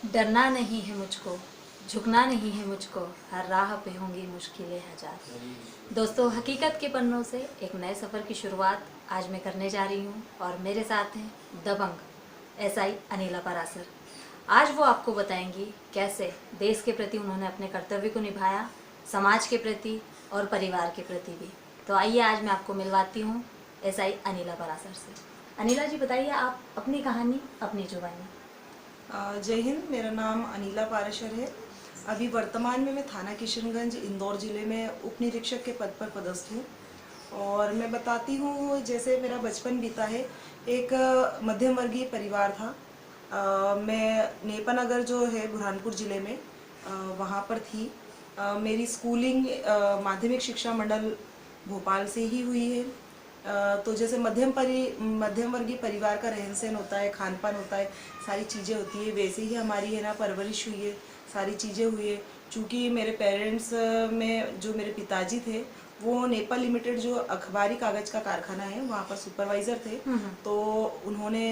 डरना नहीं है मुझको, झुकना नहीं है मुझको, हर राह पे होंगी मुश्किलें हजार। दोस्तों, हकीकत के पन्नों से एक नए सफ़र की शुरुआत आज मैं करने जा रही हूँ और मेरे साथ हैं दबंग एसआई अनिला परासर। आज वो आपको बताएंगी कैसे देश के प्रति उन्होंने अपने कर्तव्य को निभाया, समाज के प्रति और परिवार के प्रति भी। तो आइए आज मैं आपको मिलवाती हूँ एसआई अनिला परासर से। अनिला जी, बताइए आप अपनी कहानी अपनी जुबानी। जय हिंद। मेरा नाम अनिला पाराशर है। अभी वर्तमान में मैं थाना किशनगंज इंदौर ज़िले में उप निरीक्षक के पद पर पदस्थ हूँ। और मैं बताती हूँ जैसे मेरा बचपन बीता है। एक मध्यम वर्गीय परिवार था। मैं नेपानगर जो है बुरहानपुर ज़िले में वहाँ पर थी। मेरी स्कूलिंग माध्यमिक शिक्षा मंडल भोपाल से ही हुई है। तो जैसे मध्यम वर्गीय परिवार का रहन सहन होता है, खान पान होता है, सारी चीज़ें होती है, वैसे ही हमारी है ना परवरिश हुई है, सारी चीज़ें हुई है। चूँकि मेरे पेरेंट्स में जो मेरे पिताजी थे वो नेपाल लिमिटेड जो अखबारी कागज़ का कारखाना है वहाँ पर सुपरवाइज़र थे। तो उन्होंने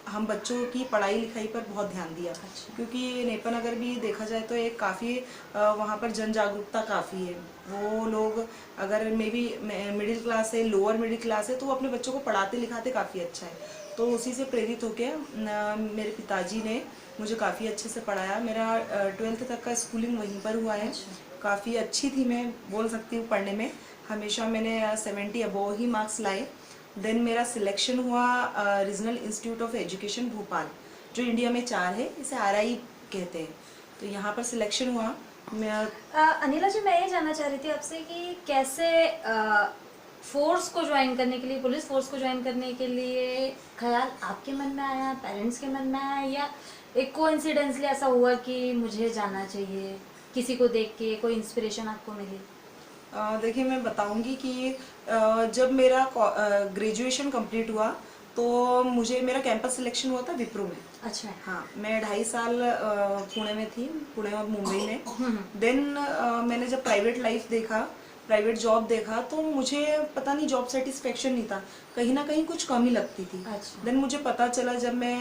हम बच्चों की पढ़ाई लिखाई पर बहुत ध्यान दिया। अच्छा। क्योंकि नेपाल अगर भी देखा जाए तो एक काफ़ी वहाँ पर जन जागरूकता काफ़ी है। वो लोग अगर मे बी मिडिल क्लास है, लोअर मिडिल क्लास है, तो वो अपने बच्चों को पढ़ाते लिखाते काफ़ी अच्छा है। तो उसी से प्रेरित होकर मेरे पिताजी ने मुझे काफ़ी अच्छे से पढ़ाया। मेरा 12th तक का स्कूलिंग वहीं पर हुआ है। काफ़ी अच्छी थी, मैं बोल सकती हूँ पढ़ने में। हमेशा मैंने 70 अबोव ही मार्क्स लाए। देन मेरा सिलेक्शन हुआ regional institute of education Bhopal, जो इंडिया में 4 है, इसे RI कहते हैं। तो यहाँ पर सिलेक्शन हुआ। मैं अनिला जी, मैं ये जानना चाह रही थी आपसे कि कैसे फोर्स को ज्वाइन करने के लिए, पुलिस फोर्स को ज्वाइन करने के लिए ख्याल आपके मन में आया, पेरेंट्स के मन में आया, या एक कोइंसिडेंसली ऐसा हुआ कि मुझे जाना चाहिए, किसी को देख के कोई इंस्पिरेशन आपको मिली? देखिए, मैं बताऊंगी कि जब मेरा ग्रेजुएशन कंप्लीट हुआ तो मुझे मेरा कैंपस सिलेक्शन हुआ था विप्रो में। अच्छा। हाँ, मैं 2.5 साल पुणे में थी, पुणे और मुंबई में। देन मैंने जब प्राइवेट लाइफ देखा, प्राइवेट जॉब देखा, तो मुझे पता नहीं जॉब सेटिस्फेक्शन नहीं था, कहीं ना कहीं कुछ कमी लगती थी। अच्छा। देन मुझे पता चला जब मैं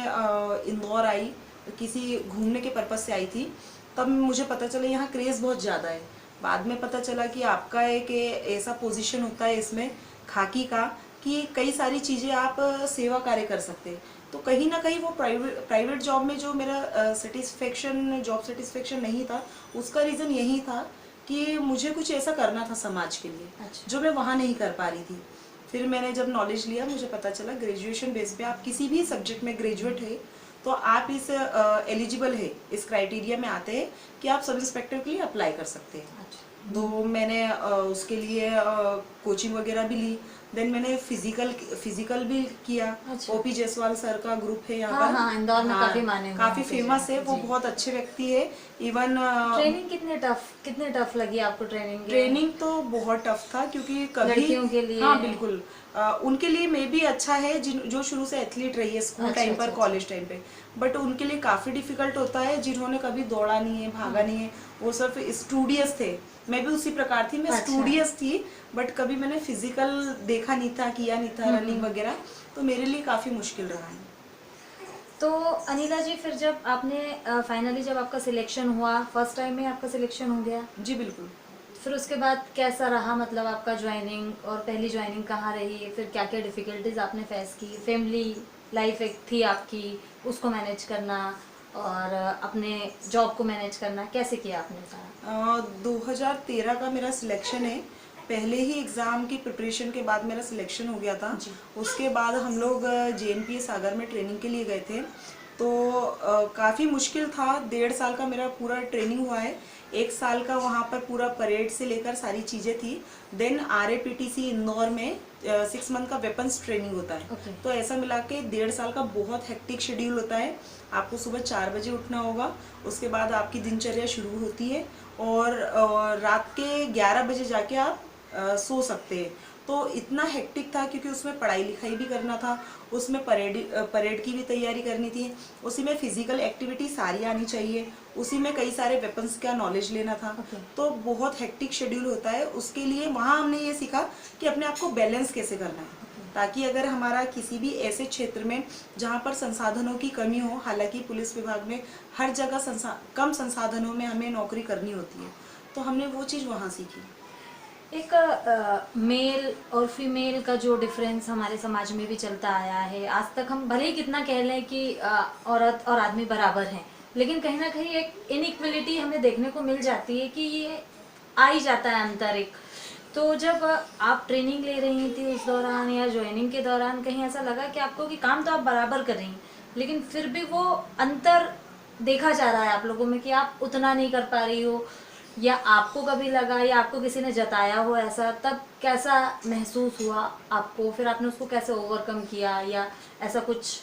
इंदौर आई, किसी घूमने के पर्पज से आई थी, तब मुझे पता चला यहाँ क्रेज़ बहुत ज़्यादा है। बाद में पता चला कि आपका एक ऐसा पोजीशन होता है इसमें खाकी का कि कई सारी चीज़ें आप सेवा कार्य कर सकते हैं। तो कहीं ना कहीं वो प्राइवेट जॉब में जो मेरा जॉब सेटिस्फेक्शन नहीं था, उसका रीज़न यही था कि मुझे कुछ ऐसा करना था समाज के लिए। अच्छा। जो मैं वहाँ नहीं कर पा रही थी। फिर मैंने जब नॉलेज लिया, मुझे पता चला ग्रेजुएशन बेस पे आप किसी भी सब्जेक्ट में ग्रेजुएट है तो आप इस एलिजिबल है, इस क्राइटेरिया में आते हैं कि आप सब इंस्पेक्टर के लिए अप्लाई कर सकते हैं। अच्छा। तो मैंने उसके लिए कोचिंग वगैरह भी ली। देन मैंने फिजिकल भी किया। अच्छा। OP जायसवाल सर का ग्रुप है यहाँ हाँ पर। हाँ, इंदौर में काफी माने हुए हैं काफी OP फेमस है, वो जी। बहुत अच्छे व्यक्ति है। इवन ट्रेनिंग कितने टफ लगी आपको ट्रेनिंग? ट्रेनिंग तो बहुत टफ था, क्योंकि कभी लड़कियों के लिए? हाँ बिल्कुल। उनके लिए मे भी अच्छा है जो शुरू से एथलीट रही है स्कूल टाइम पर, कॉलेज टाइम पे। बट उनके लिए काफ़ी डिफिकल्ट होता है जिन्होंने कभी दौड़ा नहीं है, भागा नहीं है। वो सिर्फ स्टूडियस थे। मैं भी उसी प्रकार थी, मैं स्टूडियस थी, बट कभी मैंने फिजिकल देखा नहीं था, किया नहीं था, रनिंग वगैरह। तो मेरे लिए काफ़ी मुश्किल रहा है। तो अनिला जी, फिर जब आपने फाइनली जब आपका सिलेक्शन हुआ, फर्स्ट टाइम में आपका सिलेक्शन हो गया? जी बिल्कुल। फिर उसके बाद कैसा रहा, मतलब आपका ज्वाइनिंग, और पहली ज्वाइनिंग कहाँ रही, फिर क्या क्या डिफ़िकल्टीज आपने फेस की? फैमिली लाइफ एक थी आपकी, उसको मैनेज करना और अपने जॉब को मैनेज करना, कैसे किया आपने सारा? 2013 का मेरा सिलेक्शन है। पहले ही एग्ज़ाम की प्रिपरेशन के बाद मेरा सिलेक्शन हो गया था। उसके बाद हम लोग JNPA सागर में ट्रेनिंग के लिए गए थे। तो काफ़ी मुश्किल था। 1.5 साल का मेरा पूरा ट्रेनिंग हुआ है। 1 साल का वहाँ पर पूरा परेड से लेकर सारी चीज़ें थी। देन RAPTC इंदौर में 6 मंथ का वेपन्स ट्रेनिंग होता है। तो ऐसा मिला के 1.5 साल का बहुत हेक्टिक शेड्यूल होता है। आपको सुबह 4 बजे उठना होगा, उसके बाद आपकी दिनचर्या शुरू होती है, और रात के 11 बजे जाके आप सो सकते हैं। तो इतना हेक्टिक था, क्योंकि उसमें पढ़ाई लिखाई भी करना था, उसमें परेड की भी तैयारी करनी थी, उसी में फिजिकल एक्टिविटी सारी आनी चाहिए, उसी में कई सारे वेपन्स का नॉलेज लेना था। तो बहुत हेक्टिक शेड्यूल होता है। उसके लिए वहाँ हमने ये सीखा कि अपने आप को बैलेंस कैसे करना है। ताकि अगर हमारा किसी भी ऐसे क्षेत्र में जहाँ पर संसाधनों की कमी हो, हालांकि पुलिस विभाग में हर जगह कम संसाधनों में हमें नौकरी करनी होती है, तो हमने वो चीज़ वहाँ सीखी। एक मेल और फीमेल का जो डिफरेंस हमारे समाज में भी चलता आया है, आज तक हम भले ही कितना कह लें कि औरत और आदमी बराबर हैं, लेकिन कहीं ना कहीं एक इनइक्वलिटी हमें देखने को मिल जाती है कि ये आ ही जाता है अंतर एक। तो जब आप ट्रेनिंग ले रही थी उस दौरान या ज्वाइनिंग के दौरान कहीं ऐसा लगा कि आपको कि काम तो आप बराबर कर रही हैं, लेकिन फिर भी वो अंतर देखा जा रहा है आप लोगों में कि आप उतना नहीं कर पा रही हो, या आपको कभी लगा या आपको किसी ने जताया हो ऐसा, तब कैसा महसूस हुआ आपको, फिर आपने उसको कैसे ओवरकम किया या ऐसा कुछ?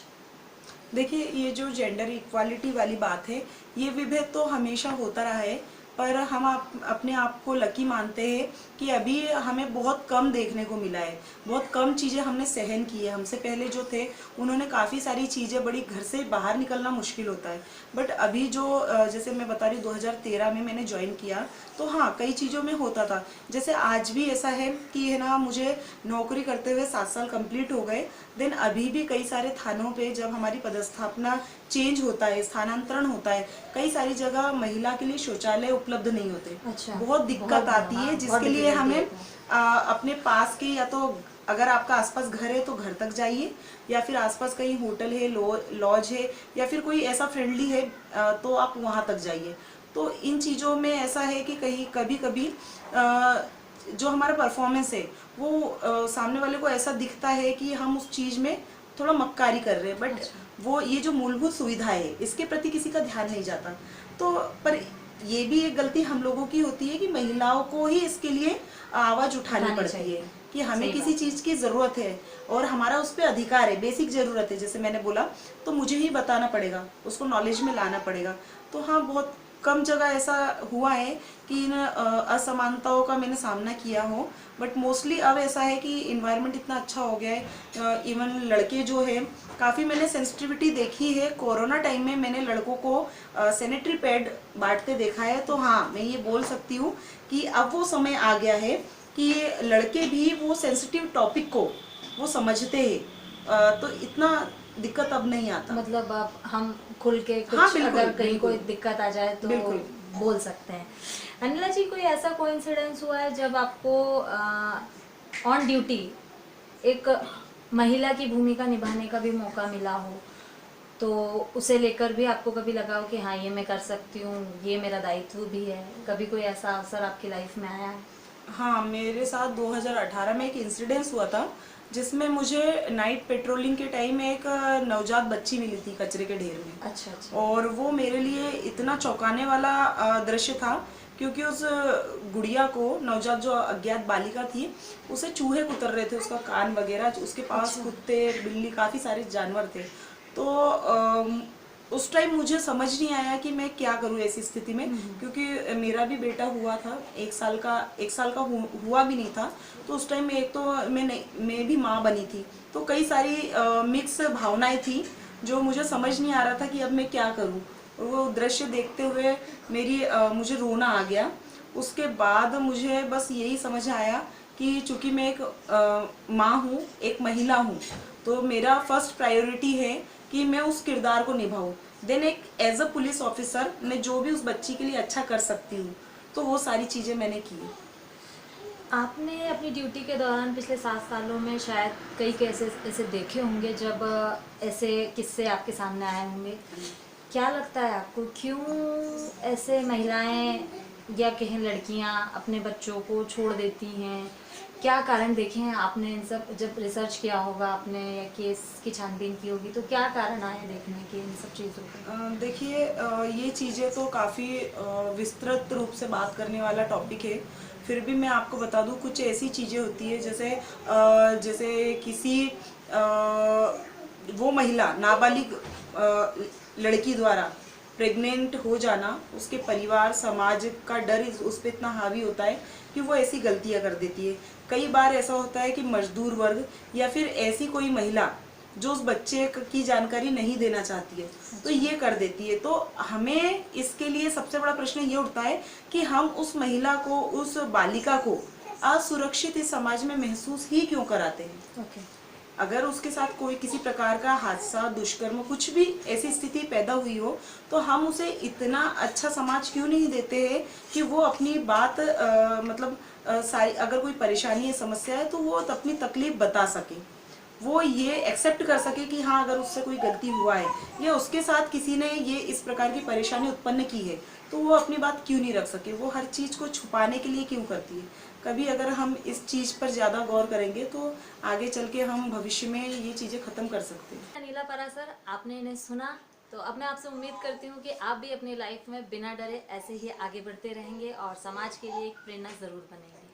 देखिए, ये जो जेंडर इक्वालिटी वाली बात है, ये विभेद तो हमेशा होता रहा है, पर हम अपने आप को लकी मानते हैं कि अभी हमें बहुत कम देखने को मिला है, बहुत कम चीज़ें हमने सहन की है। हमसे पहले जो थे उन्होंने काफ़ी सारी चीज़ें, बड़ी घर से बाहर निकलना मुश्किल होता है, बट अभी जो जैसे मैं बता रही 2013 में मैंने ज्वाइन किया, तो हाँ कई चीज़ों में होता था। जैसे आज भी ऐसा है कि है ना, मुझे नौकरी करते हुए 7 साल कंप्लीट हो गए, देन अभी भी कई सारे थानों पे जब हमारी पदस्थापना चेंज होता है, स्थानांतरण होता है, कई सारी जगह महिला के लिए शौचालय उपलब्ध नहीं होते। अच्छा, बहुत दिक्कत आती है, जिसके लिए हमें अपने पास के, या तो अगर आपका आसपास घर है तो घर तक जाइए, या फिर आसपास कहीं होटल है, लॉज है, या फिर कोई ऐसा फ्रेंडली है तो आप वहाँ तक जाइए। तो इन चीज़ों में ऐसा है कि कभी कभी जो हमारा परफॉर्मेंस है वो सामने वाले को ऐसा दिखता है कि हम उस चीज़ में थोड़ा मक्कारी कर रहे हैं, बट वो ये जो मूलभूत सुविधा है इसके प्रति किसी का ध्यान नहीं जाता। तो पर ये भी एक गलती हम लोगों की होती है कि महिलाओं को ही इसके लिए आवाज़ उठानी पड़ती है कि हमें किसी चीज़ की ज़रूरत है और हमारा उस पर अधिकार है, बेसिक ज़रूरत है, जैसे मैंने बोला, तो मुझे ही बताना पड़ेगा, उसको नॉलेज में लाना पड़ेगा। तो हाँ, बहुत कम जगह ऐसा हुआ है कि इन असमानताओं का मैंने सामना किया हो, बट मोस्टली अब ऐसा है कि इन्वायरमेंट इतना अच्छा हो गया है। इवन लड़के जो है, काफ़ी मैंने सेंसिटिविटी देखी है। कोरोना टाइम में मैंने लड़कों को सैनिटरी पैड बांटते देखा है। तो हाँ, मैं ये बोल सकती हूँ कि अब वो समय आ गया है कि लड़के भी वो सेंसिटिव टॉपिक को वो समझते हैं, तो इतना दिक्कत अब नहीं आता। मतलब अब हम खुल के कुछ, हाँ, बिल्कुल, अगर कहीं बिल्कुल, कोई दिक्कत आ जाए तो बिल्कुल बोल सकते हैं। अनिला जी, कोई ऐसा कोइंसिडेंस हुआ है जब आपको ऑन ड्यूटी एक महिला की भूमिका निभाने का भी मौका मिला हो, तो उसे लेकर भी आपको कभी लगा हो कि हाँ ये मैं कर सकती हूँ, ये मेरा दायित्व भी है? कभी कोई ऐसा अवसर आपकी लाइफ में आया है? हाँ, मेरे साथ 2018 में एक इंसिडेंस हुआ था, जिसमें मुझे नाइट पेट्रोलिंग के टाइम में एक नवजात बच्ची मिली थी कचरे के ढेर में। अच्छा अच्छा। और वो मेरे लिए इतना चौंकाने वाला दृश्य था, क्योंकि उस गुड़िया को, नवजात जो अज्ञात बालिका थी, उसे चूहे कुतर रहे थे, उसका कान वगैरह, उसके पास कुत्ते बिल्ली काफ़ी सारे जानवर थे। तो उस टाइम मुझे समझ नहीं आया कि मैं क्या करूँ ऐसी स्थिति में, क्योंकि मेरा भी बेटा हुआ था, एक साल का हुआ भी नहीं था। तो उस टाइम में एक तो मैं भी माँ बनी थी, तो कई सारी मिक्स भावनाएं थी जो मुझे समझ नहीं आ रहा था कि अब मैं क्या करूँ। वो दृश्य देखते हुए मुझे रोना आ गया। उसके बाद मुझे बस यही समझ आया कि चूंकि मैं एक माँ हूँ, एक महिला हूँ, तो मेरा फर्स्ट प्रायोरिटी है कि मैं उस किरदार को निभाऊं। देन एक एज अ पुलिस ऑफिसर मैं जो भी उस बच्ची के लिए अच्छा कर सकती हूँ, तो वो सारी चीज़ें मैंने की। आपने अपनी ड्यूटी के दौरान पिछले 7 सालों में शायद कई केसेस ऐसे देखे होंगे जब ऐसे किस्से आपके सामने आए होंगे। क्या लगता है आपको, क्यों ऐसे महिलाएं या कहें लड़कियां अपने बच्चों को छोड़ देती हैं? क्या कारण देखे हैं आपने इन सब, जब रिसर्च किया होगा आपने या केस की छानबीन की होगी, तो क्या कारण आए देखने के इन सब चीज़ों के? देखिए, ये चीज़ें तो काफ़ी विस्तृत रूप से बात करने वाला टॉपिक है। फिर भी मैं आपको बता दूं, कुछ ऐसी चीज़ें होती है जैसे किसी वो महिला, नाबालिग लड़की द्वारा प्रेग्नेंट हो जाना, उसके परिवार समाज का डर उस पर इतना हावी होता है कि वो ऐसी गलतियां कर देती है। कई बार ऐसा होता है कि मजदूर वर्ग या फिर ऐसी कोई महिला जो उस बच्चे की जानकारी नहीं देना चाहती है, तो ये कर देती है। तो हमें इसके लिए सबसे बड़ा प्रश्न ये उठता है कि हम उस महिला को, उस बालिका को असुरक्षित इस समाज में महसूस ही क्यों कराते हैं। ओके। अगर उसके साथ कोई किसी प्रकार का हादसा, दुष्कर्म, कुछ भी ऐसी स्थिति पैदा हुई हो, तो हम उसे इतना अच्छा समाज क्यों नहीं देते हैं कि वो अपनी बात मतलब सारी, अगर कोई परेशानी है, समस्या है, तो वो अपनी तकलीफ बता सके, वो ये एक्सेप्ट कर सके कि हाँ, अगर उससे कोई गलती हुआ है या उसके साथ किसी ने ये इस प्रकार की परेशानी उत्पन्न की है, तो वो अपनी बात क्यों नहीं रख सके, वो हर चीज़ को छुपाने के लिए क्यों करती है। कभी अगर हम इस चीज़ पर ज़्यादा गौर करेंगे तो आगे चल के हम भविष्य में ये चीज़ें ख़त्म कर सकते हैं। अनिला पारासर, आपने इन्हें सुना, तो अब मैं आपसे उम्मीद करती हूँ कि आप भी अपनी लाइफ में बिना डरे ऐसे ही आगे बढ़ते रहेंगे और समाज के लिए एक प्रेरणा ज़रूर बनेंगे।